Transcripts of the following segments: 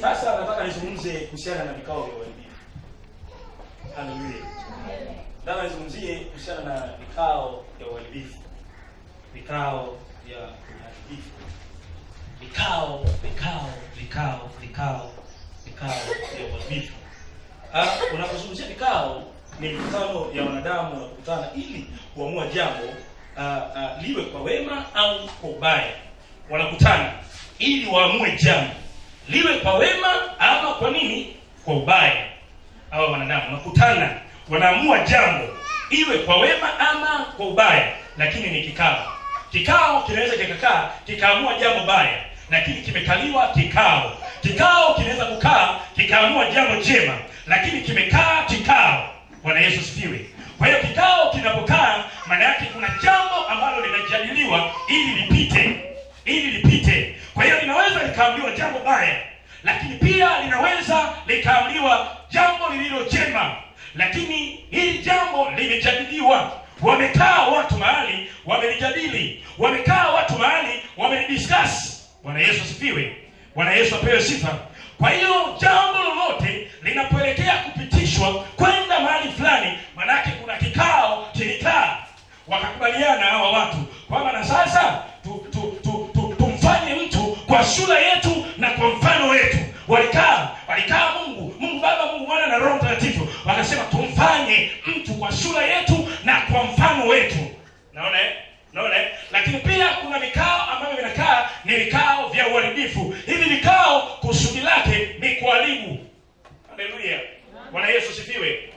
Sasa nataka nizungumze kuhusiana na vikao vya uharibifu. Haleluya. Nataka nizungumzie kuhusiana na vikao vya uharibifu. Vikao vya uharibifu. Vikao vya uharibifu. Unapozungumzia vikao, ni mikutano ya wanadamu wanakutana ili kuamua jambo liwe kwa wema au kwa ubaya. Wanakutana ili waamue jambo liwe kwa wema ama kwa nini kwa ubaya. Hawa wanadamu wanakutana, wanaamua jambo iwe kwa wema ama kwa ubaya, lakini ni kikao. Kikao kinaweza kikaamua jambo baya, lakini kimekaliwa kikao. Kikao kinaweza kukaa kikaamua jambo jema, lakini kimekaa kikao. Bwana Yesu asifiwe. Kwa hiyo kikao kinapokaa, maana yake kuna jambo ambalo linajadiliwa ili lipite. Kwa hiyo linaweza likaamliwa jambo baya, lakini pia linaweza likaamliwa jambo lililo jema, lakini hili jambo limejadiliwa. Wamekaa watu mahali wamelijadili, wamekaa watu mahali wamelidiscuss. Bwana Yesu asifiwe. Bwana Yesu apewe sifa. Kwa hiyo jambo lolote linapoelekea kupitishwa kwenda mahali fulani, manake kuna kikao kilikaa, wakakubaliana hawa watu kwamba na sasa tumfanye mtu kwa sura yetu na kwa mfano wetu. Walikaa Mungu Baba, Mungu Mwana na Roho Mtakatifu, wakasema tumfanye mtu kwa sura yetu na kwa mfano wetu. Naona? Lakini pia kuna vikao ambavyo vinakaa ni vikao vya uharibifu. Hivi vikao kusudi lake ni kuharibu. Haleluya. Bwana Yesu asifiwe.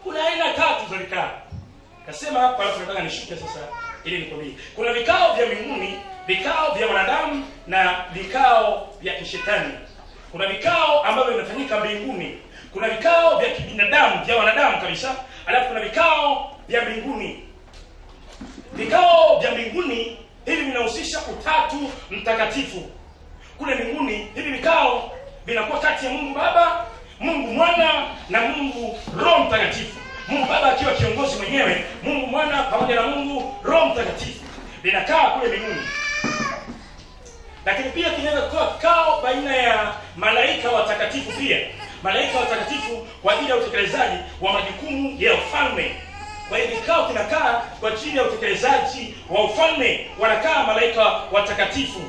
Kuna aina tatu za vikao. Kasema hapa, alafu nataka nishuke sasa ili nikwambie. Kuna vikao vya mbinguni, vikao vya wanadamu na vikao vya kishetani. Kuna vikao ambavyo vinafanyika mbinguni. Kuna vikao vya kibinadamu, vya wanadamu kabisa, alafu kuna vikao vya mbinguni. Vikao vya mbinguni hivi vinahusisha Utatu Mtakatifu. Kule mbinguni hivi vikao vinakuwa kati ya Mungu Baba, Mungu Mwana na Mungu Roho Mtakatifu. Mungu Baba akiwa kiongozi mwenyewe, Mungu Mwana pamoja na Mungu Roho Mtakatifu. Vinakaa kule mbinguni. Lakini pia kinaweza kuwa kikao baina ya malaika watakatifu pia. Malaika watakatifu kwa ajili ya utekelezaji wa majukumu ya ufalme. Kwa hiyo kikao kinakaa kwa ajili ya utekelezaji wa ufalme, wanakaa malaika watakatifu.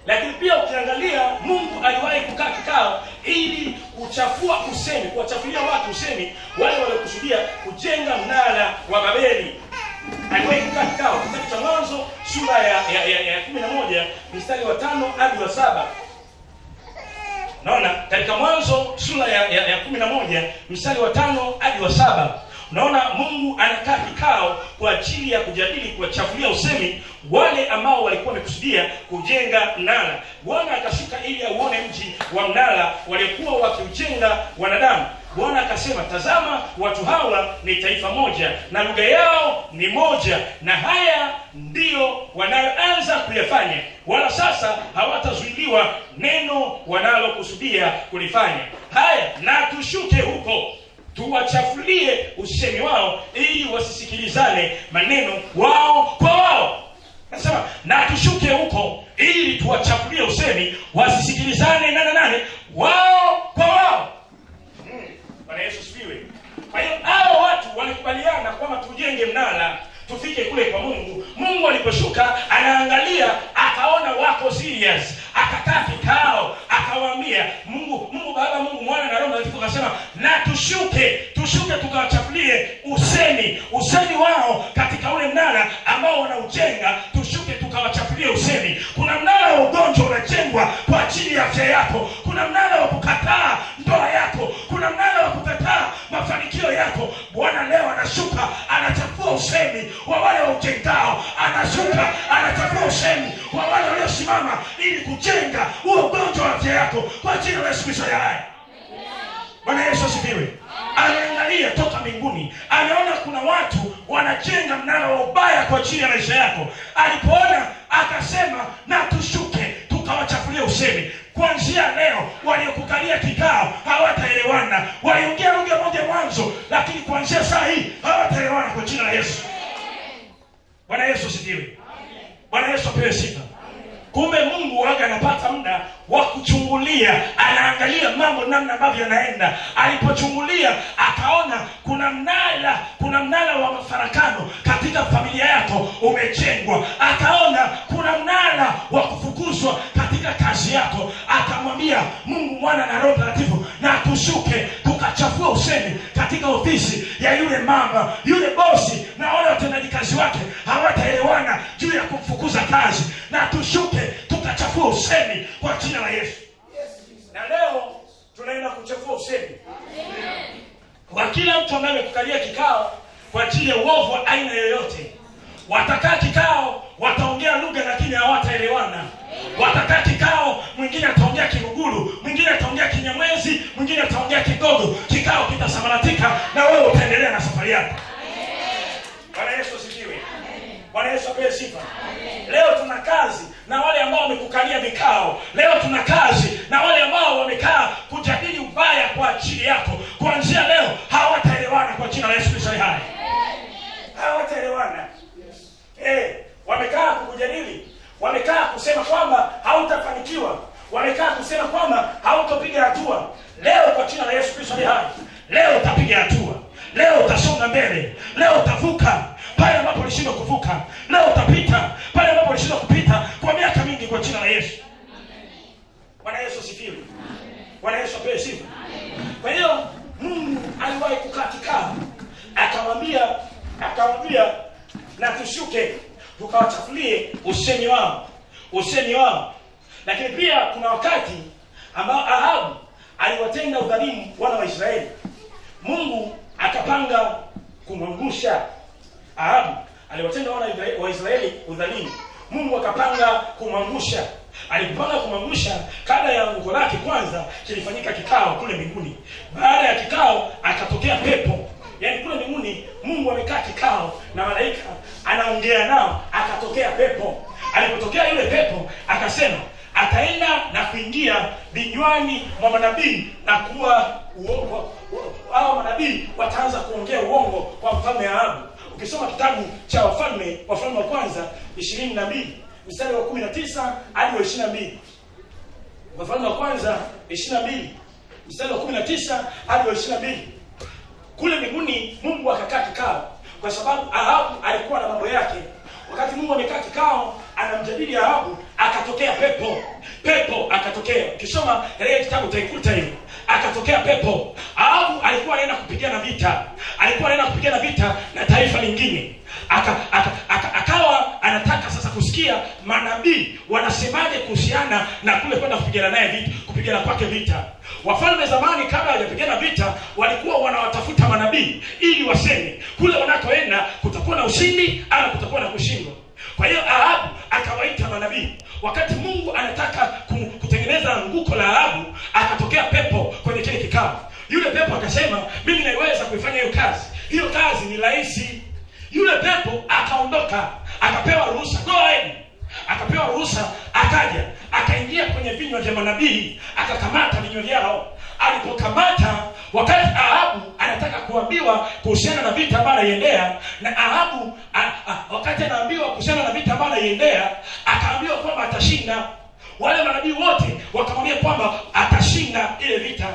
Lakini pia ukiangalia, Mungu aliwahi kukaa kikao ili kuchafua usemi, kuwachafulia watu usemi, wale waliokusudia kujenga mnara wa Babeli. Aliwahi kukaa kikao. Kitabu cha Mwanzo sura ya 11 mstari wa 5 hadi wa 7. Naona katika Mwanzo sura ya 11 mstari wa 5 hadi wa 7. Unaona Mungu anakaa kikao kwa ajili ya kujadili, kuwachafulia usemi wale ambao walikuwa wamekusudia kujenga mnara. Bwana akashuka ili auone mji wa mnara waliokuwa wakiujenga wanadamu. Bwana akasema, tazama, watu hawa ni taifa moja na lugha yao ni moja, na haya ndio wanayoanza kuyafanya, wala sasa hawatazuiliwa neno wanalokusudia kulifanya. Haya, na tushuke huko tuwachafulie usemi wao ili wasisikilizane maneno wao kwa wao. Nasema na tushuke huko ili tuwachafulie usemi wasisikilizane nani wao kwa wao. Bwana Yesu asifiwe. Kwa hiyo hao watu walikubaliana kwamba tujenge mnara tufike kule kwa Mungu. Mungu aliposhuka anaangalia, akaona wako serious, akakaa kikao, akawaambia Mungu Baba, Mungu Mwana na Roho Mtakatifu, akasema na tushuke tukawachafulie usemi wao katika ule mnara ambao wanaujenga. Tushuke tukawachafulie usemi. Kuna mnara wa ugonjwa unajengwa kwa ajili ya afya yako. Kuna mnara wa kukataa ndoa yako. Kuna mnara wa kukataa mafanikio yako. Bwana leo anashuka, anachafua usemi wa wale waujengao. Anashuka, anachafua usemi wa wale waliosimama ili kujenga huo ugonjwa wa afya yako kwa ajili ya Yesu Kristo hai. Bwana Yesu asifiwe. Anaangalia toka mbinguni, anaona kuna watu wanajenga mnara wa ubaya kwa ajili ya maisha yako. Alipoona akasema na tushuke tukawachafulie usemi. Kuanzia leo waliokukalia kikao hawataelewana. Waliongea lugha moja mwanzo, lakini kuanzia saa hii hawataelewana kwa jina la Yesu. Bwana Yesu asifiwe. Bwana Yesu apewe sifa. Kumbe Mungu waga anapata muda wa kuchungulia, anaangalia mambo namna ambavyo yanaenda. Alipochungulia akaona kuna mnara wa mafarakano katika familia yako umejengwa. Akaona kuna mnara wa kufukuzwa katika kazi yako. Akamwambia Mungu Mwana na Roho Mtakatifu, na tushuke tukachafua usemi katika ofisi ya yule mama, yule bosi na wale watendaji kazi wake hawataelewana juu ya kumfukuza kazi. Na tushuke tukachafua usemi kwa jina la Yesu. Na leo tunaenda kuchafua usemi kwa kila mtu ambaye amekukalia kikao kwa ajili ya uovu wa aina yoyote. Watakaa kikao, wataongea lugha lakini hawataelewana. Watakaa kikao, mwingine ataongea Kiruguru, mwingine ataongea Kinyamwezi, mwingine ataongea Kigogo. Kikao kitasambaratika na wewe utaendelea na safari yako. Bwana Yesu asifiwe. Bwana Yesu apewe sifa. Leo tuna kazi na wale ambao wamekukalia vikao. Leo tuna kazi na wale ambao wamekaa kujadili ubaya kwa ajili yako. Kuanzia leo hawataelewana kwa jina la Yesu Kristo hai. Hawataelewana. Wamekaa kukujadili. Wamekaa kusema kwamba hautafanikiwa. Wamekaa kusema kwamba hautopiga hatua. Leo kwa jina la Yesu Kristo hai. Leo utapiga hatua. Leo utasonga mbele. Leo utavuka pale ambapo ulishindwa kuvuka. Leo utapita pale ambapo ulishindwa kupita kwa miaka mingi kwa jina la Yesu. Bwana Yesu asifiwe. Bwana Yesu apewe sifa. Kwa hiyo Mungu aliwahi kukaa kikao, akamwambia na tushuke tukawachafulie usemi wao. Lakini pia kuna wakati ambao Ahabu aliwatenda udhalimu wana wa Israeli. Mungu akapanga kumwangusha Ahabu. Aliwatenda wana wa Israeli udhalimu. Mungu akapanga kumwangusha. Alipanga kumwangusha, kabla ya anguko lake kwanza kilifanyika kikao kule mbinguni. Baada ya kikao akatokea pepo. Yaani kule mbinguni Mungu amekaa kikao na malaika anaongea nao, akatokea pepo. Alipotokea yule pepo akasema ataenda na kuingia vinywani mwa manabii na kuwa uongo. Hao manabii wataanza kuongea uongo kwa mfalme Ahabu. Ukisoma kitabu cha Wafalme wa kwanza 22 mstari wa 19 hadi wa 22. Wafalme wa kwanza 22 mstari wa 19 hadi wa 22. Kule mbinguni Mungu akakaa kikao kwa sababu Ahabu alikuwa na mambo yake. Wakati Mungu amekaa kikao anamjadili Ahabu, akatokea pepo akatokea. Ukisoma ile kitabu utaikuta hiyo. Akatokea pepo. Ahabu alikuwa anaenda kupigana vita na taifa lingine. Akawa anataka sasa kusikia manabii wanasemaje kuhusiana na kule kwenda kupigana kwake vita. Wafalme zamani kabla hawajapigana vita walikuwa wanawatafuta manabii ili waseme kule wanakoenda kutakuwa na ushindi au kutakuwa na kushindwa. Kwa hiyo Ahabu akawaita manabii. Wakati Mungu anataka kutengeneza anguko la Ahabu, akatokea pepo kwenye kile kikao. Yule pepo akasema mimi naweza kuifanya hiyo kazi. Hiyo kazi ni rahisi. Yule pepo akaondoka, akapewa ruhusa, go ahead. Akapewa ruhusa, akaja, akaingia kwenye vinywa vya manabii, akakamata vinywa vyao. Alipokamata, wakati Ahabu anataka kuambiwa kuhusiana na vita ambalo anaendea, na Ahabu wakati anaambiwa kuhusiana na vita ambalo anaendea, akaambiwa kwamba atashinda. Wale manabii wote wakamwambia kwamba atashinda ile vita.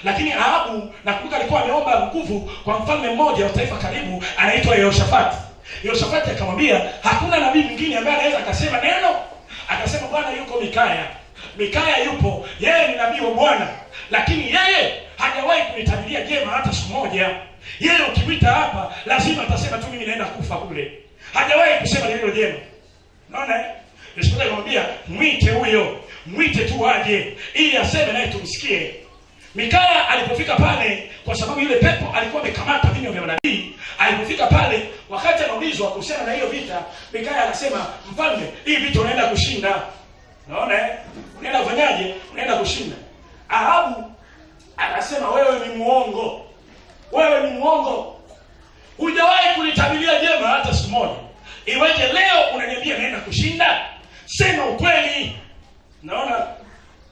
Lakini Ahabu nakumbuka alikuwa ameomba nguvu kwa mfalme mmoja wa taifa karibu anaitwa Yehoshafati. Yehoshafati akamwambia hakuna nabii mwingine ambaye anaweza akasema neno. Akasema Bwana yuko Mikaya yupo. Yeye ni nabii wa Bwana. Lakini yeye hajawahi kunitabiria jema hata siku moja. Yeye ukipita hapa lazima atasema tu mimi naenda kufa kule. Hajawahi kusema neno jema. Unaona? Yehoshafati akamwambia mwite tu aje ili aseme naye tumsikie. Mikaya alipofika pale, kwa sababu yule pepo alikuwa amekamata vinywa vya manabii, alipofika pale wakati anaulizwa kuhusiana na hiyo vita, Mikaya anasema mfalme, hii vita unaenda kushinda. Unaona unaenda kufanyaje? Unaenda kushinda. Ahabu anasema wewe ni muongo. Hujawahi kunitabiria jema hata siku moja. Iweje leo unaniambia naenda kushinda? Sema ukweli. Unaona?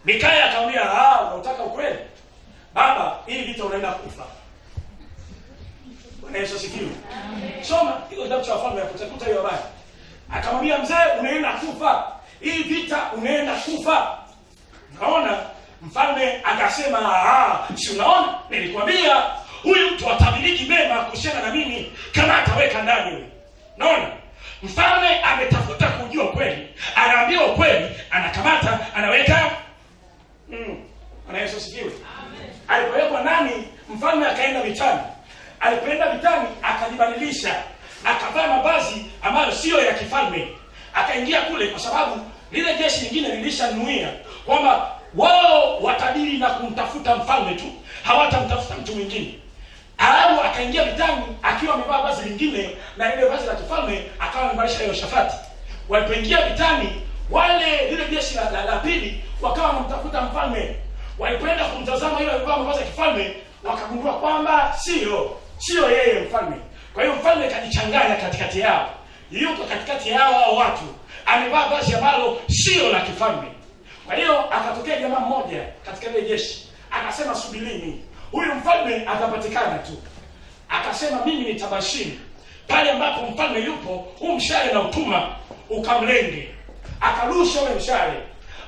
Mikaya akamwambia, unataka ukweli? Baba, hii vita unaenda kufa. Bwana Yesu asifiwe. Soma hiyo kitabu cha Wafalme utakuta hiyo habari. Akamwambia mzee, unaenda kufa. hii vita unaenda kufa. Naona mfalme akasema, si unaona nilikwambia huyu mtu atamiliki mema kuhusiana na mimi kama ataweka ndani huyu. Naona mfalme ametafuta kujua kweli, anaambiwa kweli, anakamata, anaweka. Bwana Yesu asifiwe. Amen. Alipowekwa ndani, mfalme akaenda vitani. Alipoenda vitani akajibadilisha, akavaa mavazi ambayo sio ya kifalme. Akaingia kule kwa sababu lile jeshi lingine lilishanuia kwamba wao watadili na kumtafuta mfalme tu, hawatamtafuta mtu mwingine. Alafu akaingia vitani akiwa amevaa vazi lingine na ile vazi la kifalme akawa amebadilisha Yehoshafati. Walipoingia vitani, wale lile jeshi la pili wakawa wanamtafuta mfalme. Walipoenda kumtazama yule aliyevaa mavazi ya kifalme, wakagundua kwamba sio yeye mfalme. Kwa hiyo mfalme kajichanganya katikati yao. Yuko katikati yao hao watu, amevaa vazi ambalo sio la kifalme. Kwa hiyo akatokea jamaa mmoja katika ile jeshi, akasema subirini, huyu mfalme atapatikana tu. Akasema mimi nitabashiri pale ambapo mfalme yupo, huu mshale na utuma ukamlenge. Akarusha ule mshale.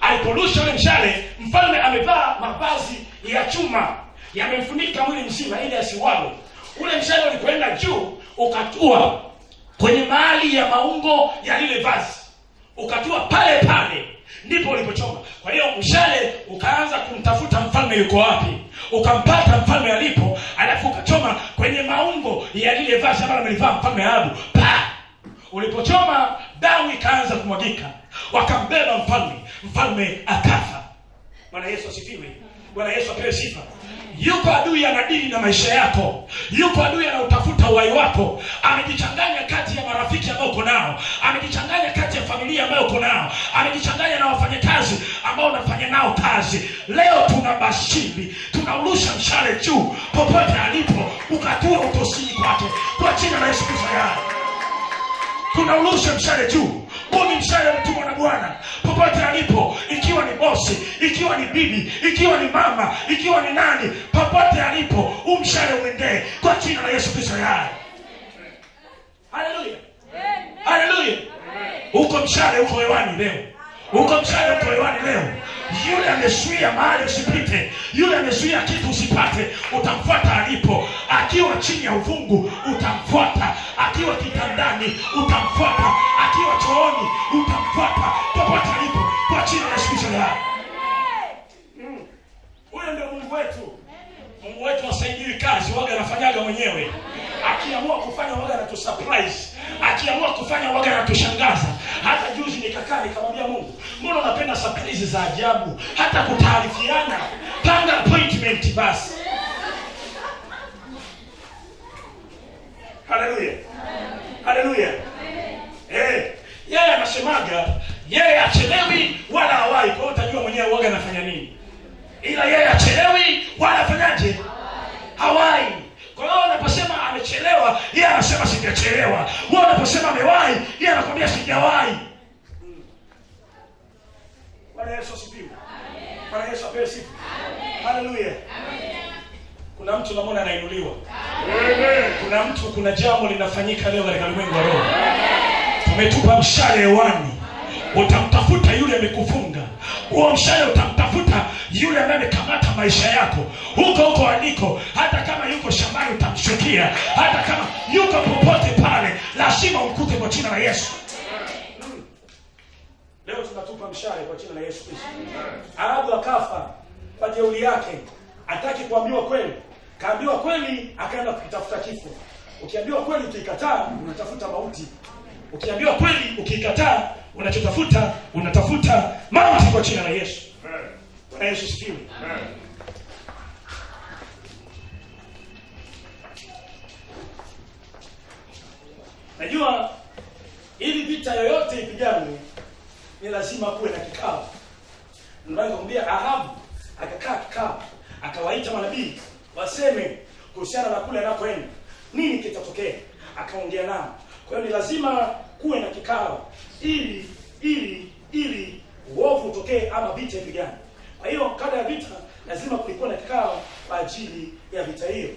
Aliporusha ule mshale, mfalme amevaa mavazi ya chuma yamemfunika mwili mzima ili asiwalo. Ule mshale ulipoenda juu ukatua kwenye mahali ya maungo ya lile vazi, ukatua pale pale ndipo ulipochoma. Kwa hiyo mshale ukaanza kumtafuta mfalme yuko wapi, ukampata mfalme alipo, alafu ukachoma kwenye maungo ya lile vazi ambalo amelivaa mfalme Ahabu. Ulipochoma, damu ikaanza kumwagika, wakambeba mfalme akafa. Bwana Yesu asifiwe. Bwana Yesu apewe sifa. Yuko adui anadili na maisha yako. Yuko adui anautafuta uhai wako. Amejichanganya kati ya marafiki ambao uko nao, amejichanganya kati ya familia ambayo uko nao, amejichanganya na wafanyakazi ambao unafanya nao kazi. Leo tunabashiri, tunaurusha mshale juu popote alipo, ukatua utosini kwake kwa jina la Yesu Kristo. Tunaurusha mshale juu. Huu ni mshale mtumwa na Bwana popote alipo, ikiwa ni bosi, ikiwa ni bibi, ikiwa ni mama, ikiwa ni nani, popote alipo, huu mshale uendee kwa jina la Yesu Kristo. Haleluya. Haleluya. Uko mshale uko hewani leo. Uko mshale uko hewani leo. Yule amezuia mahali usipite, yule amezuia kitu usipate, utamfuata alipo. Akiwa chini ya uvungu utamfuata, akiwa kitandani utamfuata, akiwa chooni utamfuata, popote alipo kwa jina la Yesu Kristo. Huyo ndio Mungu wetu. Mungu wetu hasaidiwi kazi, waga anafanyaga mwenyewe. Akiamua kufanya waga anatusurprise, akiamua kufanya waga anatushangaza. Hata juzi nikakaa nikamwambia Mungu, mbona unapenda surprise za ajabu, hata kutaarifiana, panga appointment basi. Haleluya. Haleluya. Yeye anasemaga yeye achelewi wala hawai. Kwa hiyo utajua mwenyewe waga anafanya nini. Ila yeye achelewi wala afanyaje? Hawai. Kwa hiyo unaposema amechelewa, yeye anasema sijachelewa. Wewe unaposema amewahi, yeye anakuambia sijawahi. Bwana Yesu asifiwe. Bwana Yesu apewe sifa. Haleluya. Kuna mtu unamwona anainuliwa. Kuna mtu, kuna jambo linafanyika leo katika ulimwengu wa roho. Tumetupa mshale hewani. Utamtafuta yule amekufunga. Huo mshale utamtafuta yule ambaye amekamata maisha yako. Huko aliko, hata kama yuko shambani utamshukia, hata kama yuko popote pale, lazima umkute kwa jina la Yesu. Leo tunatupa mshale kwa jina la Yesu Kristo. Ahabu akafa kwa jeuri yake. Hataki kuambiwa kweli. Kaambiwa kweli akaenda kutafuta kifo. Ukiambiwa kweli ukikataa unatafuta mauti. Ukiambiwa kweli ukikataa unachotafuta unatafuta mauti kwa jina la Yesu. Bwana Yesu asifiwe. Najua ili vita yoyote ipiganwe ni lazima kuwe na kikao. Nilimwambia Ahabu akakaa kikao, akawaita manabii waseme kuhusiana na kule anakoenda nini kitatokea, akaongea nao. Kwa hiyo ni lazima kuwe na kikao ili uovu utokee ama vita ipigane. Kwa hiyo kabla ya vita lazima kulikuwa na kikao kwa ajili ya vita hiyo.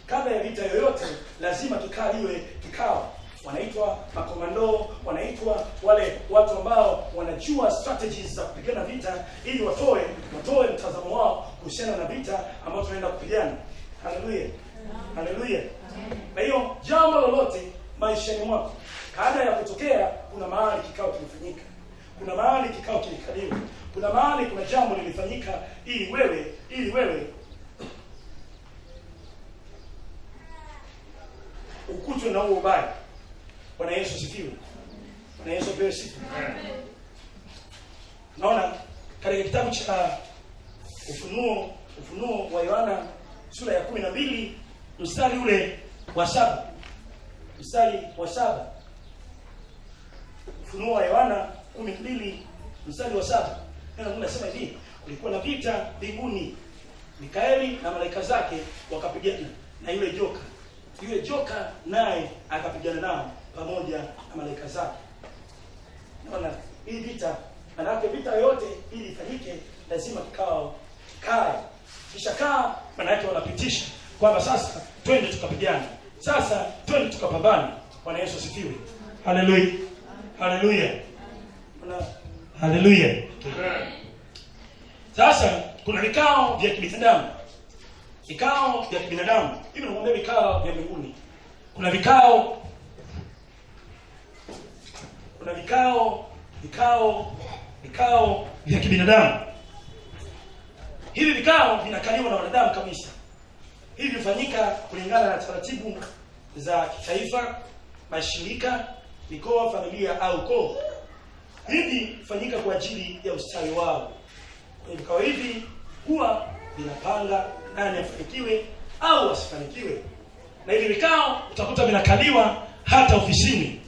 Kabla ya vita yoyote lazima kikao iwe kikao. wanaitwa makomando, wanaitwa wale watu ambao wanajua strategies za kupigana vita, ili watoe mtazamo wao kuhusiana na vita ambao tunaenda kupigana. Haleluya, haleluya. Kwa hiyo jambo lolote maishani mwako, baada ya kutokea, kuna mahali kikao kilifanyika, kuna mahali kikao kilikaliwa, kuna mahali kuna jambo lilifanyika ili wewe ukutwe na huo ubaya. Bwana Yesu sifiwe. Bwana Yesu apewe sifa. Naona katika kitabu cha Ufunuo wa Yohana sura ya 12 mstari ule wa 7. Mstari wa 7. Ufunuo wa Yohana 12 mstari wa 7. Neno Mungu anasema hivi, kulikuwa na vita mbinguni. Mikaeli na malaika zake wakapigana na yule joka. Yule joka naye akapigana nao pamoja na malaika zake. Naona hii vita, maana vita yote ili ifanyike lazima kikao kae. Kisha kaa, maana yake wanapitisha kwamba sasa twende tukapigane. Sasa twende tukapambane. Bwana Yesu asifiwe. Haleluya. Haleluya. Haleluya. Sasa kuna vikao vya kibinadamu. Vikao vya kibinadamu. Hivi naomba vikao vya mbinguni. Kuna vikao vya kibinadamu. Hivi vikao vinakaliwa na wanadamu kabisa. Hivi hufanyika kulingana na taratibu za kitaifa, mashirika, mikoa, familia au koo. Hivi hufanyika kwa ajili ya ustawi wao. Vikao hivi huwa vinapanga nani afanikiwe au asifanikiwe. Na hivi vikao utakuta vinakaliwa hata ofisini,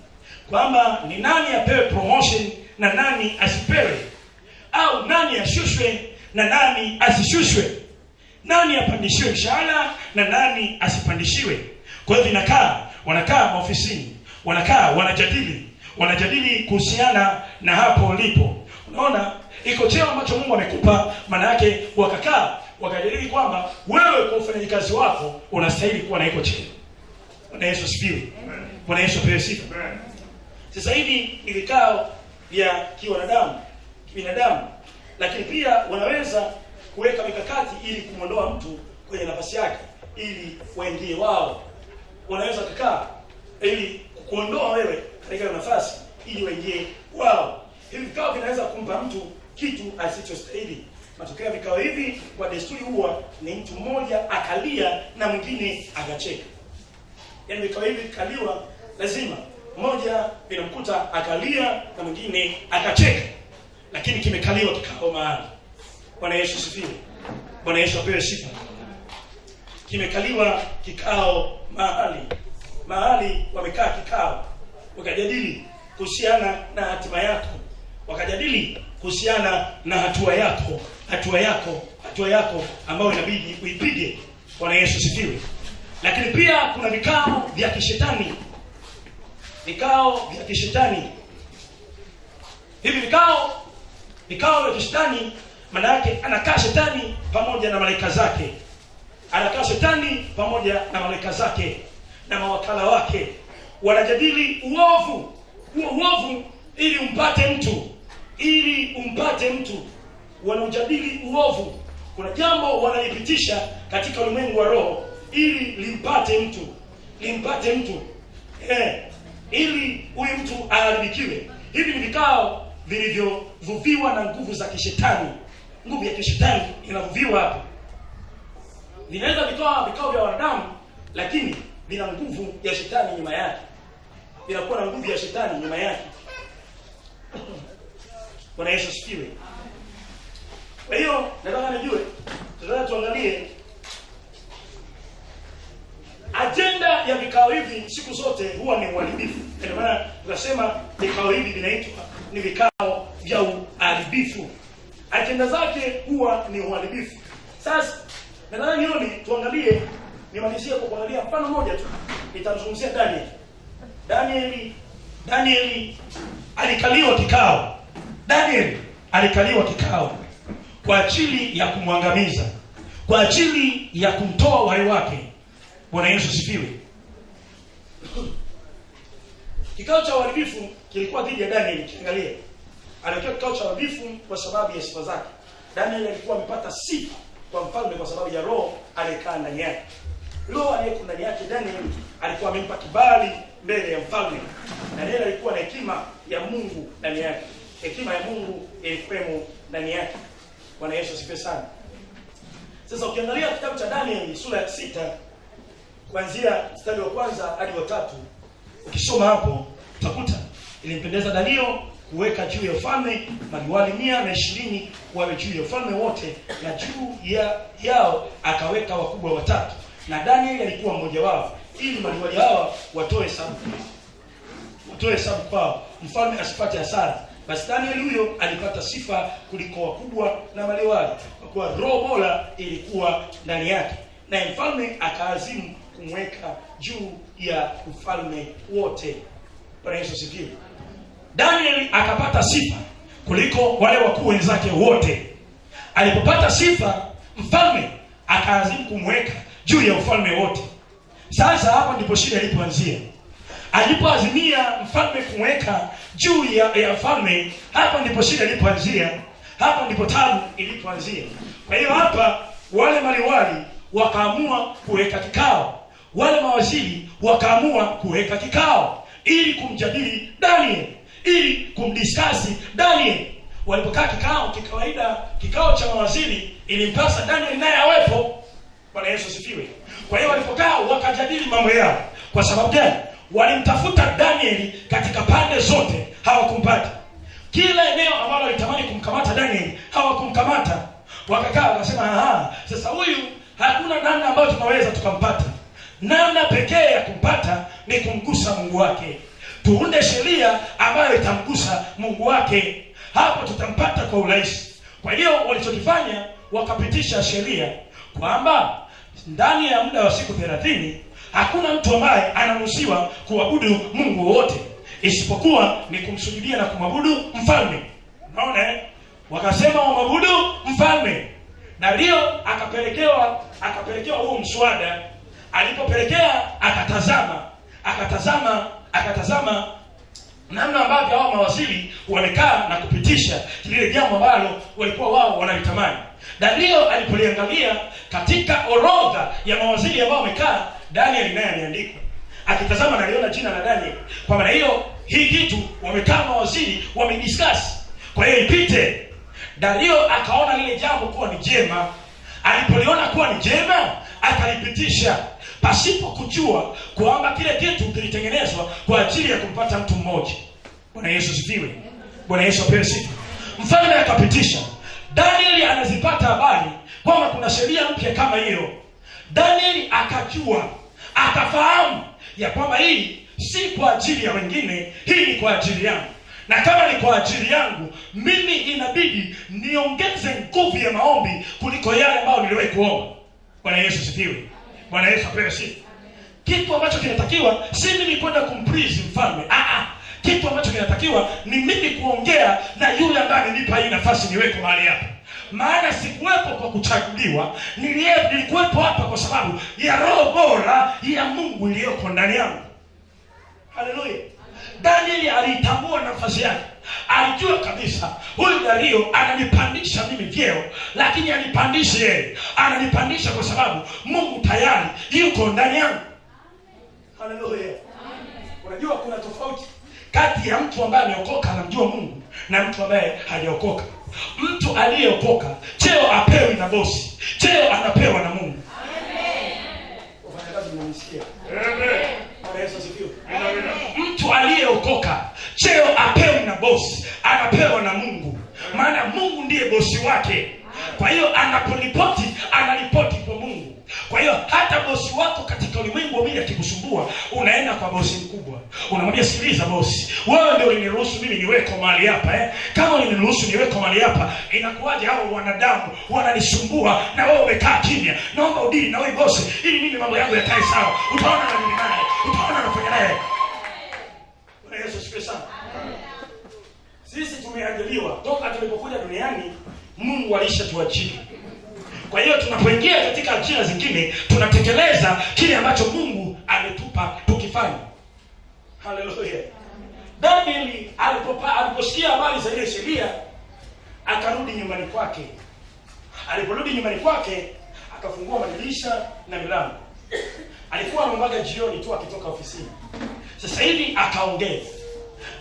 kwamba ni nani apewe promotion na nani asipewe, au nani ashushwe na nani asishushwe, nani apandishiwe mshahara na nani asipandishiwe. Kwa hiyo wanakaa maofisini, wanajadili kuhusiana na hapo ulipo. Unaona, iko cheo ambacho Mungu amekupa, maana yake wakajadili kwamba wewe kwa ufanyakazi wako unastahili kuwa na iko cheo. Bwana Yesu asifiwe. Bwana Yesu apewe sifa. Sasa hivi ni vikao vya kibinadamu, lakini pia wanaweza kuweka mikakati ili kumondoa mtu kwenye nafasi yake ili waingie wao. Wanaweza kukaa ili kuondoa wewe katika nafasi ili waingie wao. Hivi vikao vinaweza kumpa mtu kitu asichostahili. Matokeo ya vikao hivi kwa desturi huwa ni mtu mmoja akalia na mwingine akacheka. Yaani vikao hivi kaliwa lazima mmoja vinamkuta akalia na mwingine akacheka. Lakini kimekaliwa kikao mahali. Bwana Yesu sifiwe. Bwana Yesu apewe sifa. Kimekaliwa kikao mahali wamekaa kikao, wakajadili kuhusiana na hatima yako, wakajadili kuhusiana na hatua yako ambayo inabidi uipige. Bwana Yesu sifiwe. Lakini pia kuna vikao vya kishetani. Hivi vikao vya kishetani, maana yake anakaa shetani pamoja na malaika zake, na mawakala wake, wanajadili uovu ili umpate mtu. Wanajadili uovu. Kuna jambo wanalipitisha katika ulimwengu wa roho ili limpate mtu. Ili huyu mtu aharibikiwe. Hivi ni vikao vilivyovuviwa na nguvu za kishetani. Nguvu ya kishetani inavuviwa hapo. Vinaweza vikao vya wanadamu, lakini vina nguvu ya shetani nyuma yake. Vinakuwa na nguvu ya shetani nyuma yake. Bwana Yesu asifiwe. Kwa hiyo nataka tuangalie agenda ya vikao hivi. Siku zote huwa ni uharibifu. Kwa maana tunasema vikao hivi vinaitwa ni vikao vya uharibifu. Agenda zake huwa ni uharibifu. Sasa nataka tuangalie, nimalizie kwa kuangalia mfano mmoja tu. Nitamzungumzia Danieli alikaliwa kikao kwa ajili ya kumwangamiza, kwa ajili ya kumtoa uhai wake. Bwana Yesu sifiwe. Kikao cha uharibifu kilikuwa dhidi ya Daniel. Kiangalia, alikuwa kikao cha uharibifu kwa sababu ya sifa zake. Daniel alikuwa amepata sifa kwa mfalme kwa sababu ya roho aliyekaa ndani yake. Roho aliyekuwa ndani yake Daniel alikuwa amempa kibali mbele ya mfalme. Daniel alikuwa na hekima ya Mungu ndani yake. Hekima ya Mungu ilikuwemo ndani yake. Bwana Yesu asifiwe sana. Sasa ukiangalia kitabu cha Daniel sura ya 6 kuanzia mstari wa 1 hadi wa 3, ukisoma hapo utakuta ilimpendeza Dario kuweka juu ya ufalme maliwali 120 wawe juu ya ufalme wote, na juu yao akaweka wakubwa 3, na Daniel alikuwa mmoja wao, ili maliwali hawa watoe hesabu kwao, mfalme asipate hasara. Basi Daniel huyo alipata sifa kuliko wakubwa na maliwali, kwa kuwa roho bora ilikuwa ndani yake, na mfalme akaazimu kumweka juu ya ufalme wote. Bwana Yesu asifiwe. Daniel akapata sifa kuliko wale wakuu wenzake wote. Alipopata sifa, mfalme akaazimu kumweka juu ya ufalme wote. Sasa hapa ndipo shida ilipoanzia. Alipoazimia mfalme kumweka juu ya ufalme, hapa ndipo shida ilipoanzia. Hapa ndipo tabu ilipoanzia. Kwa hiyo hapa wale maliwali wakaamua kuweka kikao. Wale mawaziri wakaamua kuweka kikao ili kumjadili Daniel, ili kumdiskasi Daniel. Walipokaa kikao, kikawaida kikao cha mawaziri ilimpasa Daniel naye awepo. Bwana Yesu asifiwe. Kwa hiyo walipokaa wakajadili mambo yao. Kwa sababu gani? Walimtafuta Daniel katika pande zote, hawakumpata. Kila eneo ambalo walitamani kumkamata Daniel, hawakumkamata. Wakakaa wakasema, sasa huyu hakuna namna ambayo tunaweza tukampata. Namna pekee ya kumpata ni kumgusa Mungu wake. Tuunde sheria ambayo itamgusa Mungu wake, hapo tutampata kwa urahisi. Kwa hiyo walichokifanya, wakapitisha sheria kwamba ndani ya muda wa siku 30 hakuna mtu ambaye anaruhusiwa kuabudu Mungu wote, isipokuwa ni kumsujudia na kumwabudu mfalme. Unaona? Wakasema waabudu mfalme. Dario akapelekewa huo mswada. Alipopelekea akatazama namna ambavyo hao mawaziri wamekaa na kupitisha lile jambo ambalo walikuwa wao wanalitamani. Dario alipoliangalia katika orodha ya mawaziri ambao wamekaa, Daniel naye aliandikwa. Akitazama na aliona jina la Daniel. Kwa maana hiyo hii kitu wamekaa mawaziri wamediscuss, kwa hiyo ipite. Dario akaona lile jambo kuwa ni jema. Alipoliona kuwa ni jema, akalipitisha pasipo kujua kwamba kile kitu kilitengenezwa kwa ajili ya kumpata mtu mmoja. Bwana Yesu asifiwe. Bwana Yesu apewe sifa. Mfalme akapitisha. Daniel anazipata habari kwamba kuna sheria mpya kama hiyo. Daniel akajua, akafahamu ya kwamba hii si kwa ajili ya wengine, hii ni kwa ajili yangu. Na kama ni kwa ajili yangu, mimi inabidi niongeze nguvu ya maombi kuliko yale ambayo niliwahi kuomba. Bwana Yesu asifiwe. Bwana Yesu apewe sifa. Kitu ambacho kinatakiwa si mimi kwenda kumplease mfalme. Kitu ambacho kinatakiwa ni mimi kuongea na yule ambaye nipa hii nafasi niweko mahali hapa. Maana sikuwepo kwa kuchaguliwa, nilikuwepo hapa kwa sababu ya roho bora ya Mungu iliyoko ndani yangu. Haleluya. Daniel alitambua nafasi yake. Alijua kabisa huyu Dario ananipandisha mimi vyeo, lakini anipandishe yeye. Ananipandisha kwa sababu Mungu tayari yuko ndani yangu. Haleluya. Unajua kuna tofauti kati ya mtu ambaye ameokoka anamjua Mungu na mtu ambaye hajaokoka. Mtu aliyeokoka cheo apewi na bosi, cheo anapewa na Mungu. Amen. Wafanyakazi mnanisikia? Amen. Bwana Yesu asifiwe. Mtu aliyeokoka cheo apewi na bosi, anapewa na Mungu. Maana Mungu ndiye bosi wake. Kwa hiyo anaporipoti, anaripoti kwa Mungu. Kwa hiyo hata bosi wako katika ulimwengu wa mwili akikusumbua, unaenda kwa bosi mkubwa. Unamwambia, sikiliza bosi, wewe ndio uliniruhusu mimi niweko mahali hapa Kama uliniruhusu niweko mahali hapa, inakuwaje hao wanadamu wananisumbua na wewe umekaa kimya? Naomba udili na wewe bosi ili mimi mambo yangu yakae sawa. Utaona na mimi naye, utaona nafanya naye. Bwana Yesu asifiwe sana. Sisi tumeajiliwa toka tulipokuja duniani, Mungu alishatuajiri. Kwa hiyo tunapoingia katika ajira zingine, tunatekeleza kile ambacho Mungu ametupa tukifanya. Haleluya. Danieli aliposikia habari za ile sheria, akarudi nyumbani kwake. Aliporudi nyumbani kwake, akafungua madirisha na milango. Alikuwa anaombaga jioni tu akitoka ofisini. Sasa hivi akaongeza.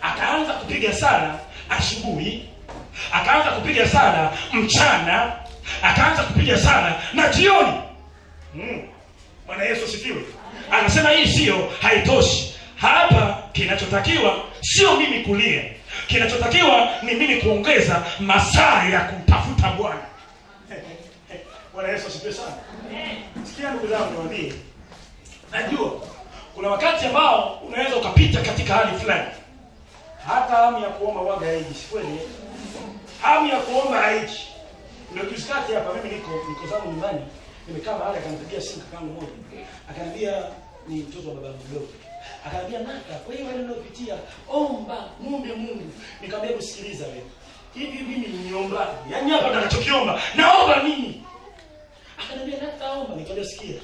Akaanza kupiga sala asubuhi, akaanza kupiga sala mchana, akaanza kupiga sala na jioni. Bwana Yesu asifiwe. Anasema hii sio haitoshi. Hapa kinachotakiwa sio mimi kulia. Kinachotakiwa ni mimi kuongeza masaa ya kumtafuta Bwana. Bwana Yesu asifiwe sana. Sikia ndugu zangu, niwaambie. Najua kuna wakati ambao unaweza ukapita katika hali fulani. Hata hamu ya kuomba waga haiji, si kweli? Hamu ya kuomba haiji. Ndio kisikati hapa mimi niko zangu nyumbani. Nimekaa mahali, akanipigia simu kakangu mmoja. Akaniambia ni mtoto wa baba mdogo. Akaniambia Naka, kwa hiyo wewe unapitia omba muombe Mungu. Nikamwambia usikiliza wewe. Hivi mimi niomba. Yaani hapa ninachokiomba, naomba nini? Akaniambia Naka omba. Nikamwambia sikia.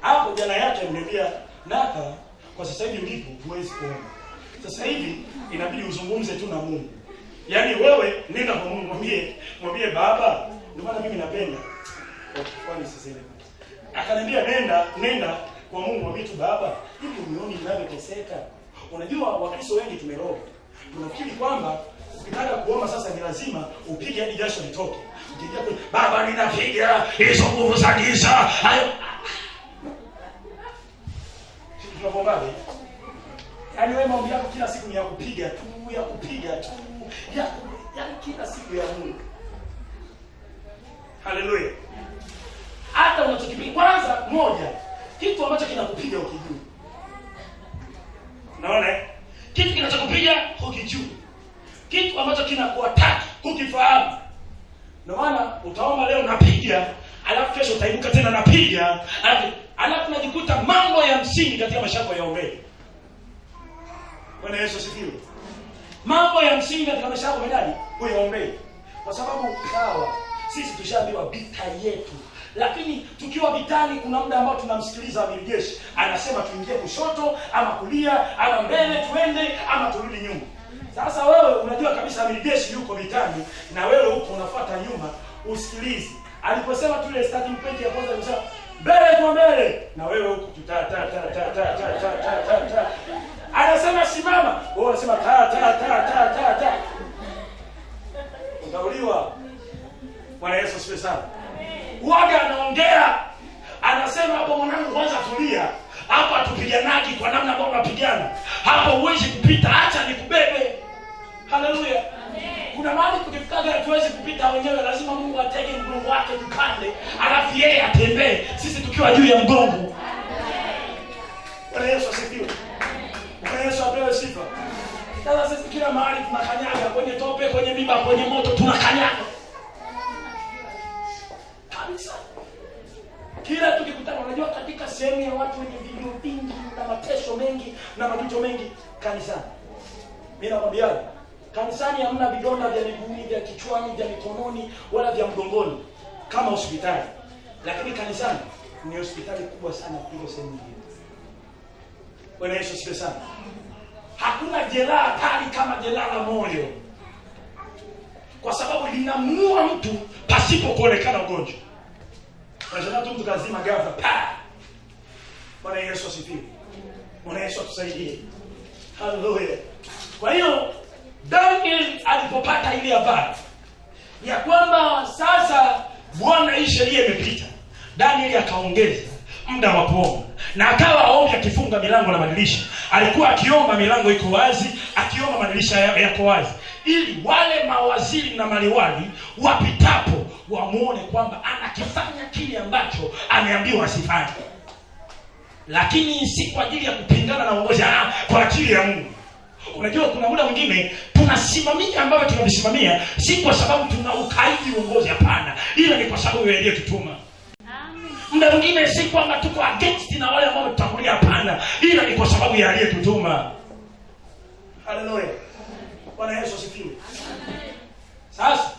Hapo jana yake aliniambia Naka, kwa sasa hivi ulipo huwezi kuomba. Sasa hivi inabidi uzungumze tu na Mungu. Yaani wewe nenda kwa Mungu, mwambie Baba, ndio maana mimi napenda. Kwani siseme. Akaniambia nenda kwa Mungu, mwambie tu Baba, hivi unioni ninavyoteseka? Unajua Wakristo wengi tumeroga. Tunafikiri kwamba ukitaka kuomba sasa ni lazima upige hadi jasho litoke. Ukiingia kwa Baba ninapiga hizo nguvu za giza. Hayo tunapombaje? Yaani wewe maombi yako kila siku ni ya kupiga tu. Ya kila siku ya Mungu. Haleluya. Hata unachokipiga kwanza moja, kitu ambacho kinakupiga ukijua. Unaona? Kitu kinachokupiga ukijua. Kitu ambacho kinakuataki ukifahamu. Ndio maana utaomba leo napiga, alafu kesho utaibuka tena napiga, alafu unajikuta mambo ya msingi katika maisha yako yaombee. Bwana Yesu asifiwe. Mambo ya msingi katika maisha yako uyaombee. Kwa sababu sawa, sisi tushaambiwa vita yetu. Lakini tukiwa vitani kuna muda ambao tunamsikiliza amiri jeshi. Anasema tuingie kushoto ama kulia ama mbele tuende ama turudi nyuma. Sasa wewe unajua kabisa amiri jeshi yuko vitani na wewe huko unafuata nyuma usikilize. Aliposema tu ile starting point ya kwanza alisema mbele kwa mbele na wewe huko ta. Anasema simama, wewe unasema ta. Utauliwa. Bwana Yesu asifiwe sana. Waga anaongea, anasema hapo mwanangu kwanza tulia. Hapo atupiganaji kwa namna ambayo unapigana. Hapo huwezi kupita, acha nikubebe. Haleluya. Amen. Kuna mahali tukifikaga hatuwezi kupita wenyewe, lazima Mungu atege mgongo wake tukande, alafu yeye atembee, sisi tukiwa juu ya mgongo. Bwana Yesu asifiwe. Bwana Yesu apewe sifa. Sasa sisi kila mahali tunakanyaga, kwenye tope, kwenye miba, kwenye moto tunakanyaga. Kabisa. Kila tukikutana, unajua katika sehemu ya watu wenye vilio vingi na mateso mengi na majuto mengi, kanisani. Mimi nakwambia, kanisani hamna vidonda vya miguuni, vya kichwani, vya mikononi wala vya mgongoni kama hospitali. Lakini kanisani ni hospitali kubwa sana kuliko sehemu nyingine. Bwana Yesu asifiwe sana. Hakuna jeraha kali kama jeraha la moyo. Kwa sababu linamuua mtu pasipo kuonekana ugonjwa. Unajua mtu kazima ghafla pa. Bwana Yesu asifiwe. Bwana Yesu atusaidie. Haleluya. Kwa hiyo Daniel alipopata ile habari ya kwamba sasa Bwana hii sheria imepita, Daniel akaongeza muda wa kuomba. Na akawa aombe akifunga milango na madirisha. Alikuwa akiomba milango iko wazi, akiomba madirisha yako wazi, ili wale mawaziri na maliwali wapitapo wamuone kwamba anakifanya kile ambacho ameambiwa asifanye. Lakini si kwa ajili ya kupingana na uongozi, kwa ajili ya Mungu. Unajua kuna muda mwingine tunasimamia ambavyo tunavisimamia si kwa sababu tuna ukaidi uongozi, hapana, ila ni kwa sababu yeye aliyetutuma. Muda mwingine si kwamba tuko against na wale ambao tutakulia, hapana, ila ni kwa sababu ya aliyetutuma. Haleluya. Bwana Yesu asifiwe. Sasa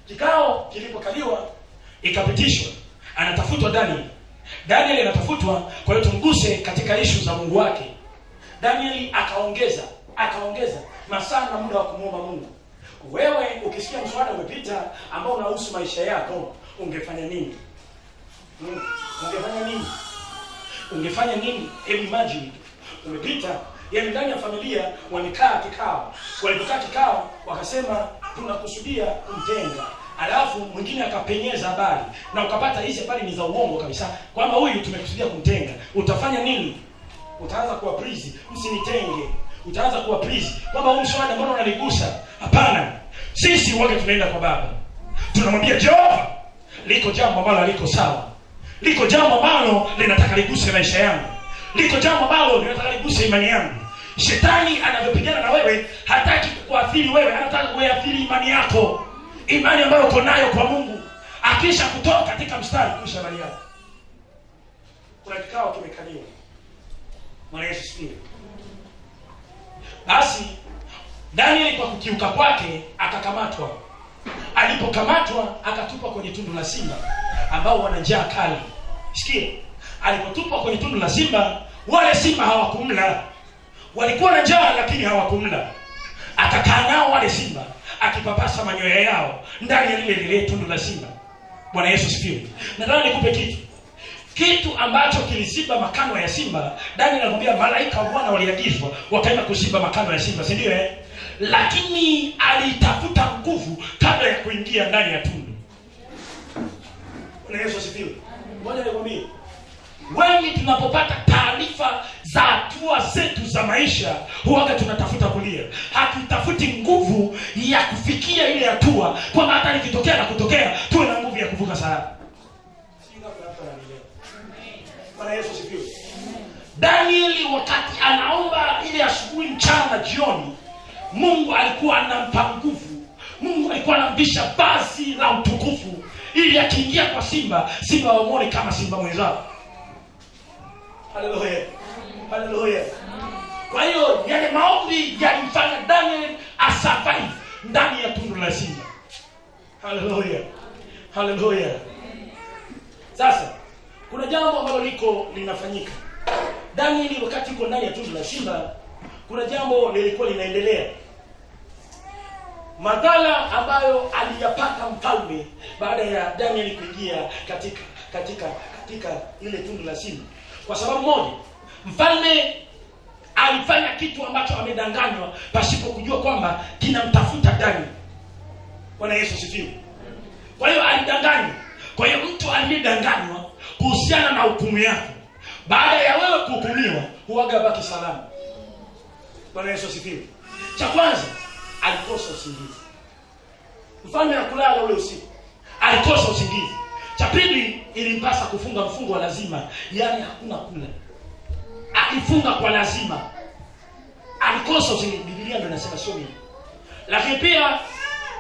kikao kilipokaliwa ikapitishwa, anatafutwa Daniel anatafutwa, kwa hiyo tumguse katika issue za Mungu wake. Daniel akaongeza akaongeza masaa na muda wa kumuomba Mungu. Wewe ukisikia mswada umepita ambao unahusu maisha yako, ungefanya nini? Ungefanya nini? Ungefanya nini? Imagine umepita, yaani ndani ya familia wamekaa kikao. Walipokaa kikao wakasema tunakusudia kumtenga. Alafu mwingine akapenyeza habari na ukapata hizi habari ni za uongo kabisa, kwamba huyu tumekusudia kumtenga. Utafanya nini? Utaanza kuwa please, msinitenge. Utaanza kuwa please, kwamba huyu mswada mbona unanigusa? Hapana. Sisi wote tunaenda kwa Baba. Tunamwambia Jehova, liko jambo ambalo liko sawa. Liko jambo ambalo linataka liguse maisha yangu. Liko jambo ambalo linataka liguse imani yangu. Shetani anavyopigana na wewe, hataki kuathiri wewe, anataka kuathiri imani yako. Imani ambayo uko nayo kwa Mungu. Akisha kutoka katika mstari kusha imani yako. Kuna kikao kimekaliwa. Bwana Yesu asifiwe. Basi Danieli kwa kukiuka kwake akakamatwa. Alipokamatwa akatupwa kwenye tundu la simba ambao wana njaa kali. Sikia, alipotupwa kwenye tundu la simba, wale simba hawakumla. Walikuwa na njaa lakini hawakumla. Akakaa nao wale simba, akipapasa manyoya yao ndani ya lile tundu la simba. Bwana Yesu asifiwe. Nataka nikupe kitu ambacho kiliziba makano ya simba. Danieli anakuambia malaika wa Bwana waliagizwa wakaenda kuziba makano ya simba, si ndio? Lakini alitafuta nguvu kabla ya kuingia ndani ya tundu. Bwana Yesu asifiwe. Ngoja nikwambie, wengi tunapopata taarifa za hatua zetu za maisha, huaga tunatafuta kulia. Hatutafuti nguvu ya kufikia ile hatua, kwamba hata ikitokea na kutokea tuwe na nguvu ya kuvuka salama. Bwana Yesu asifiwe. Danieli wakati anaomba ile asubuhi, mchana, jioni, Mungu alikuwa anampa nguvu. Mungu alikuwa anamvisha vazi la utukufu ili akiingia kwa simba, simba wamuone kama simba mwenzao. Haleluya. Haleluya. Kwa hiyo yale maombi yalimfanya Daniel asurvive ndani ya tundu la simba. Haleluya. Haleluya. Sasa kuna jambo ambalo linafanyika. Daniel wakati yuko ndani ya tundu la simba, kuna jambo lilikuwa linaendelea. Madhara ambayo aliyapata mfalme baada ya Daniel kuingia katika ile tundu la simba. Kwa sababu moja, mfalme alifanya kitu ambacho amedanganywa pasipo kujua kwamba kinamtafuta Daniel. Bwana Yesu asifiwe. Kwa hiyo alidanganywa. Kwa hiyo mtu aliyedanganywa kuhusiana na hukumu yako, baada ya wewe kuhukumiwa, huaga baki salama. Bwana Yesu asifiwe. Cha kwanza, alikosa usingizi. Mfalme hakulala ule usiku, alikosa usingizi. Cha pili, ilimpasa kufunga mfungo wa lazima, yani hakuna kula. Alifunga kwa lazima. Alikosa usingizi. Biblia ndio inasema, sio mimi. Lakini pia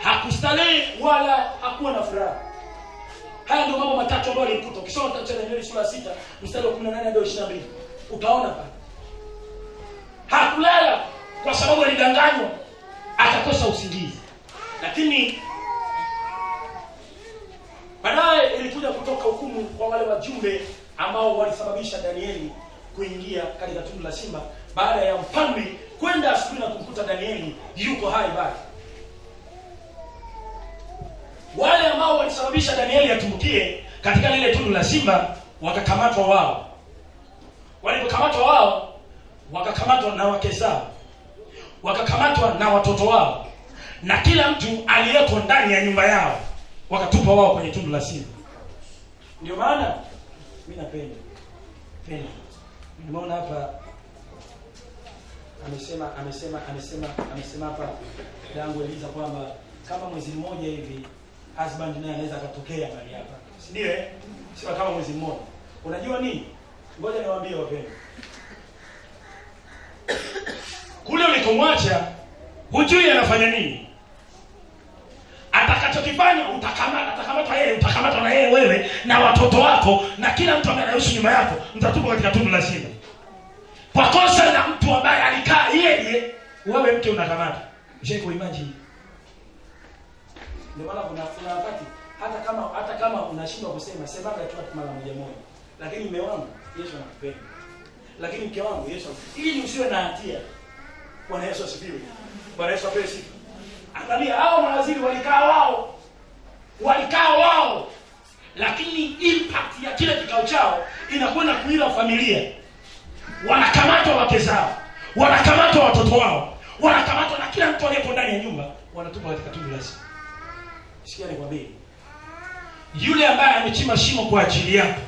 hakustarehe wala hakuwa na furaha. Haya ndio mambo matatu ambayo alimkuta. Ukisoma kitabu cha Danieli sura 6 mstari wa 18 hadi 22, utaona pale. Hakulala kwa sababu alidanganywa, akakosa usingizi. Lakini baadaye ilikuja kutoka hukumu kwa wale wajumbe ambao walisababisha Danieli kuingia katika tundu la simba, baada ya mfalme kwenda asubuhi na kumkuta Danieli yuko hai bado. Wale ambao walisababisha Danieli atumbukie katika lile tundu la simba wakakamatwa wao. Walipokamatwa wao, wakakamatwa na wake zao, wakakamatwa na watoto wao, na kila mtu aliyeko ndani ya nyumba yao, wakatupa wao kwenye tundu la simba. Ndio maana mimi napenda nimeona hapa amesema hapa dangu Eliza kwamba kama mwezi mmoja hivi husband naye anaweza akatokea mahali hapa. Si ndio Sio kama mwezi mmoja. Unajua nini? Ngoja niwaambie wapendwa. Kule ulikomwacha hujui anafanya nini. Atakachokifanya utakamata yeye, utakamata na yeye wewe na watoto wako na kila mtu ambaye anaishi nyuma yako, mtatupwa katika tundu la simba. Kwa kosa la mtu ambaye alikaa yeye, wewe mke unakamata. Ushaiko imagine. Ndio maana kuna wakati hata kama unashindwa kusema, sema tu mara moja. Lakini mume wangu Yesu anakupenda. Lakini mke wangu Yesu, ili usiwe na hatia. Bwana Yesu asifiwe. Bwana Yesu apewe sifa. Angalia hao mawaziri walikaa wao, lakini impact ya kile kikao chao inakwenda kuila familia. Wanakamatwa wake zao, wanakamatwa watoto wao, wanakamatwa na kila mtu aliyepo ndani ya nyumba, wanatupa katika tundu la simba. Sikia nikwambie, yule ambaye amechimba shimo kwa ajili yako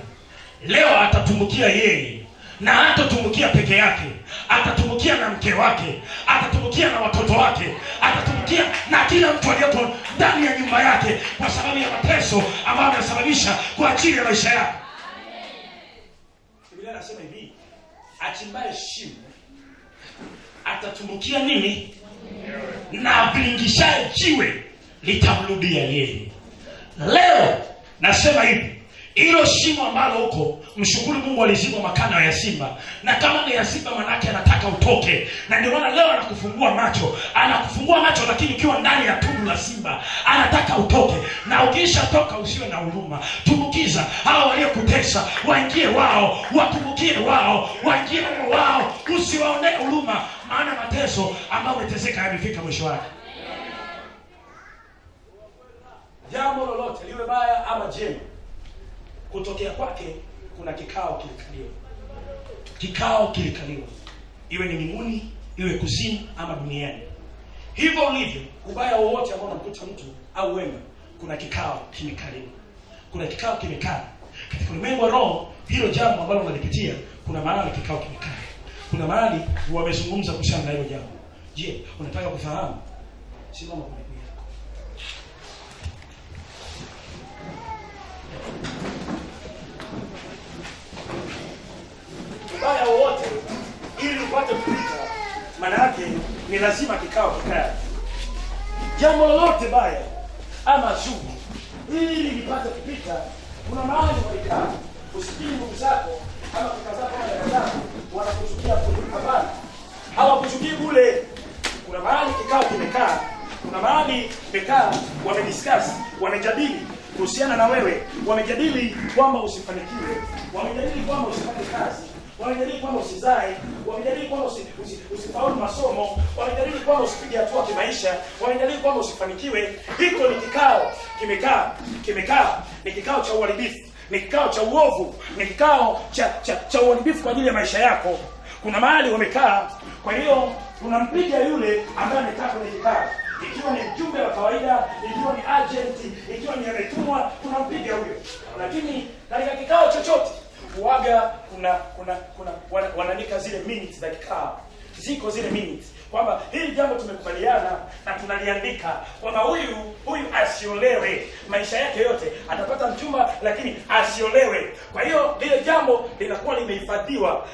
leo atatumbukia yeye, na hatatumbukia peke yake, atatumbukia na mke wake, atatumbukia na watoto wake, atatumbukia na kila mtu aliyepo ndani ya nyumba yake, kwa sababu ya mateso ambayo anasababisha kwa ajili ya maisha yako. Biblia inasema hivi, achimbaye shimo atatumbukia nini? Na vilingishaye jiwe litamrudia yeye. Leo nasema hivi, hilo shimo ambalo huko, mshukuru Mungu alizibwa makana ya simba. Na kama ni ya simba, manake anataka utoke. Na ndio maana leo anakufungua macho. Anakufungua macho, lakini ukiwa ndani ya tundu la simba anataka utoke. Na ukiisha toka usiwe na huruma. Tumbukiza hao waliokutesa, waingie wao, watumbukie wao, waingie wao, usiwaonee huruma, maana mateso ambayo umeteseka yamefika mwisho wake. Jambo lolote liwe baya ama jema, kutokea kwake kuna kikao kilikaliwa. Kikao kilikaliwa, iwe ni mbinguni, iwe kuzimu ama duniani. Hivyo ulivyo, ubaya wowote ambao unamkuta mtu au wema, kuna kikao kimekaliwa. Kuna kikao kimekaa katika ulimwengu wa roho. Hilo jambo ambalo unalipitia, kuna mahali kikao kimekaa, kuna mahali wamezungumza kuhusiana na hilo jambo. Je, unataka kufahamu? Simama kwa miguu yako. Ubaya wowote ili upate kupita, maana yake ni lazima kikao kikae. Jambo lolote baya ama zuri, ili lipate kupita, kuna mahali walikaa. Usikii ndugu zako ama kaka zako ama dada zako wanakuchukia habari, hawakuchukii bure. Kuna mahali kikao kimekaa, kuna mahali kimekaa, wamediscuss, wamejadili kuhusiana na wewe, wamejadili kwamba usifanikiwe, wamejadili kwamba usifanye kazi, wamejadili kwamba usizae, wamejadili kwamba usifaulu masomo, wamejadili kwamba usipige hatua kimaisha, wamejadili kwamba usifanikiwe. Hiko ni kikao kimekaa, ni kikao cha uharibifu, ni kikao cha uovu, ni kikao cha uharibifu kwa ajili ya maisha yako. Kuna mahali wamekaa. Kwa hiyo unampiga yule ambaye amekaa kwenye kikao, ikiwa ni mjumbe wa kawaida, ikiwa ni agent, ikiwa ni ametumwa, tunampiga huyo. Lakini katika kikao chochote huaga wanaandika zile minutes za kikao. Ziko zile minutes kwamba hili jambo tumekubaliana na tunaliandika kwamba huyu asiolewe maisha yake yote, atapata mchumba lakini asiolewe. Kwa hiyo lile jambo linakuwa limehifadhiwa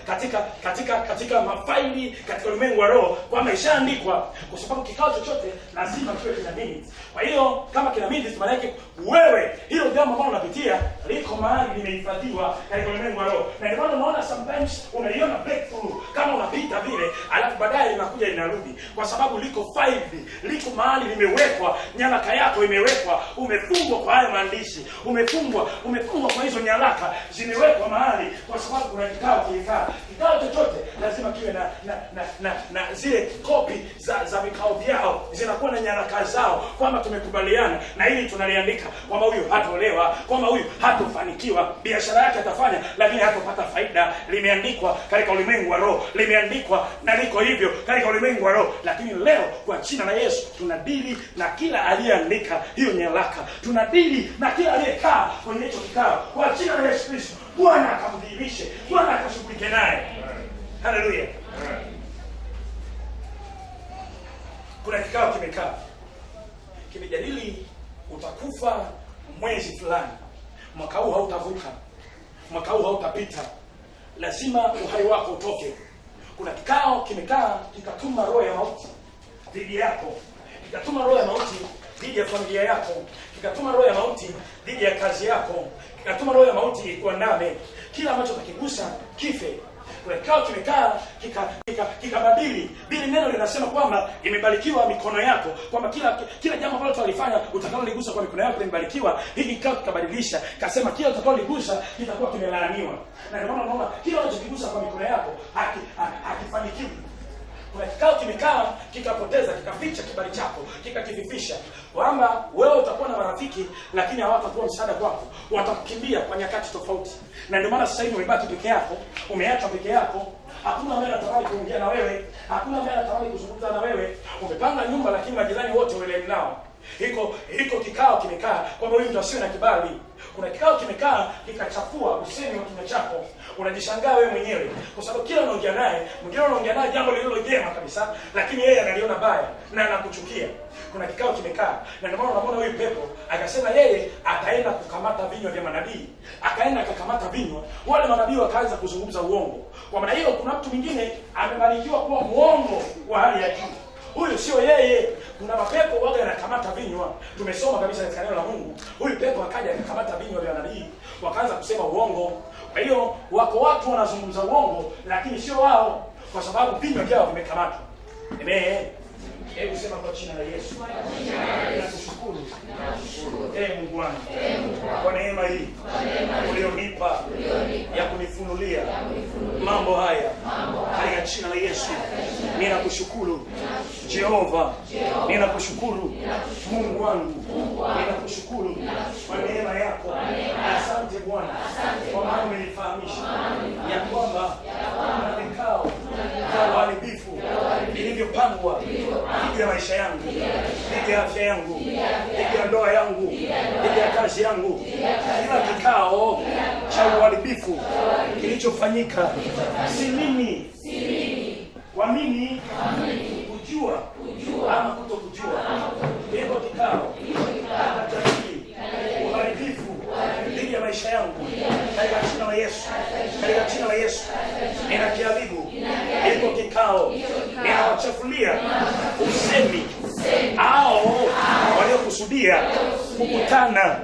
katika mafaili, katika ulimwengu wa roho, kwamba ishaandikwa, kwa sababu kikao chochote lazima kiwe kina minutes. Kwa hiyo kama kina minutes, maana yake wewe hilo jambo ambalo unapitia liko mahali limehifadhiwa katika ulimwengu wa roho. Na ndio maana unaona sometimes unaiona breakthrough kama unapita vile, alafu baadaye inakuja inarudi, kwa sababu liko file, liko mahali limewekwa, nyaraka yako imewekwa, umefungwa kwa haya maandishi, umefungwa kwa hizo nyaraka, zimewekwa mahali, kwa sababu kuna kikao kimekaa. Kikao chochote lazima kiwe na zile copy za vikao vyao, zinakuwa na nyaraka zao, kwamba tumekubaliana na hili tunaliandika, kwamba huyu hatolewa, kwamba huyu hatofanikiwa, biashara yake atafanya lakini hatopata faida. Limeandikwa katika ulimwengu wa roho, limeandikwa na liko hivyo katika ulimwengu wa roho. Lakini leo kwa jina la Yesu tunadili na kila aliyeandika hiyo nyaraka, tunadili na kila aliyekaa kwenye hicho kikao kwa jina la Yesu Kristo. Bwana akamdhihirishe, Bwana akashughulike naye. Haleluya. Kuna kikao kimekaa, kimejadili utakufa mwezi fulani, mwaka huu hautavuka, mwaka huu hautapita, lazima uhai wako utoke. Kuna kikao kimekaa, kikatuma roho ya mauti dhidi yako, kikatuma roho ya mauti dhidi ya familia yako, kikatuma roho ya mauti dhidi ya kazi yako, kikatuma roho ya mauti kuandame, kila ambacho kakigusa kife. Kuna kikao kimekaa, kikabadili bili. Neno linasema kwamba imebarikiwa mikono yako, kwamba kila jambo ambalo tutalifanya utakaloligusa kwa mikono yako limebarikiwa. Hiki kikao kikabadilisha, kasema kila utakaloligusa kitakuwa kimelaaniwa. Na ndio maana unaona kila unachokigusa kwa mikono yako hakifanikiwi. Kuna kikao kimekaa kikapoteza, kikaficha kibali chako, kikakififisha, kwamba wewe utakuwa na marafiki lakini hawatakuwa msaada kwako, watakukimbia kwa nyakati tofauti. Na ndio maana sasa hivi umebaki peke yako, umeacha peke yako. Hakuna ambaye anatamani kuongea na wewe, hakuna ambaye anatamani kuzungumza na wewe. Umepanga nyumba lakini majirani wote wale nao. Hiko kikao kimekaa kwamba wewe mtu asiwe na kibali. Kuna kikao kimekaa kikachafua usemi wa kinywa chako. Unajishangaa wewe mwenyewe kwa sababu kila unaongea naye, mwingine unaongea naye jambo lililo jema kabisa, lakini yeye analiona baya na anakuchukia. Kuna kikao kimekaa, na ndio maana unaona huyu pepo akasema yeye ataenda kukamata vinywa vya manabii. Akaenda akakamata vinywa, wale manabii wakaanza kuzungumza uongo. Kwa maana hiyo kuna mtu mwingine amebarikiwa kuwa muongo wa hali ya juu. Huyu sio yeye. Kuna mapepo waga yanakamata vinywa. Tumesoma kabisa katika neno la Mungu. Huyu pepo akaja akakamata vinywa vya nabii, wakaanza kusema uongo. Kwa hiyo wako watu wanazungumza uongo lakini sio wao, kwa sababu vinywa vyao vimekamatwa. Amen. Hebu sema kwa jina la Yesu. Ninakushukuru. Mungu wangu. Kwa neema hii ulionipa ya kunifunulia mambo haya. Katika jina la Yesu. Ninakushukuru. Jehova. Ninakushukuru. Mungu wangu. Ninakushukuru kwa neema yako. Asante Bwana. Kwa maana umenifahamisha ya kwamba kuna vikao vya uharibifu vilivyopangwa dhidi ya maisha yangu, dhidi ya afya yangu, dhidi ya ndoa yangu, dhidi ya kazi yangu. Kila kikao cha uharibifu kilichofanyika, si mimi kwa mimi kujua ama kutokujua, hivyo kikao kitajadili uharibifu dhidi ya maisha yangu. Katika jina la Yesu, katika jina la Yesu ninakiharibu hivyo kikao. Ninawachafulia usemi hao waliokusudia kukutana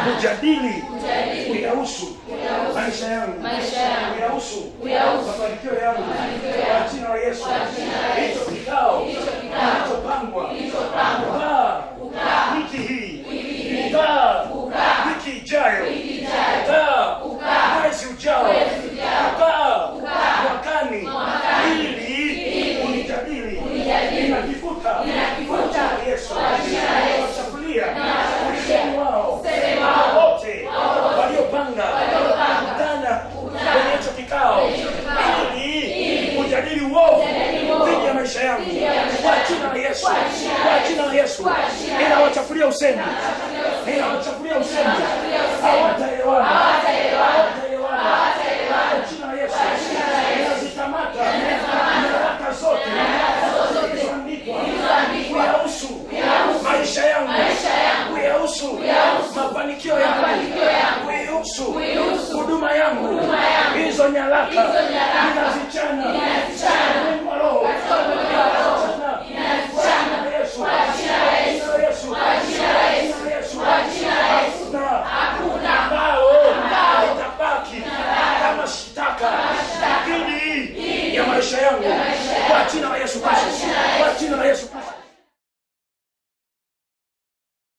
kujadili kuyahusu maisha yangu, kuyahusu mafanikio yangu. Kwa jina la Yesu, hicho kikao kilichopangwa wiki hii, wiki ijayo, mwezi ujao, mwakani, ili unijadili, ninakifuta kwa jina la Yesu. Ninawachafulia usemi wao wote waliopanga kukutana kwenye hicho kikao ili kujadili uovu dhidi ya maisha yangu. Kwa jina la Yesu, kwa jina la Yesu ninawachafulia usemi, ninawachafulia usemi. Hawataelewana. Kwa jina la Yesu ninazikamata nyaraka zote zilizoandikwa kuyahusu maisha yangu, kuyahusu mafanikio yangu, kuyahusu huduma yangu. Hizo nyaraka ninazichana kwa roho. Hakuna ambao itabaki kama shitaka dhidi ya maisha yangu. Kwa jina la Yesu Kristo, kwa jina la Yesu Kristo.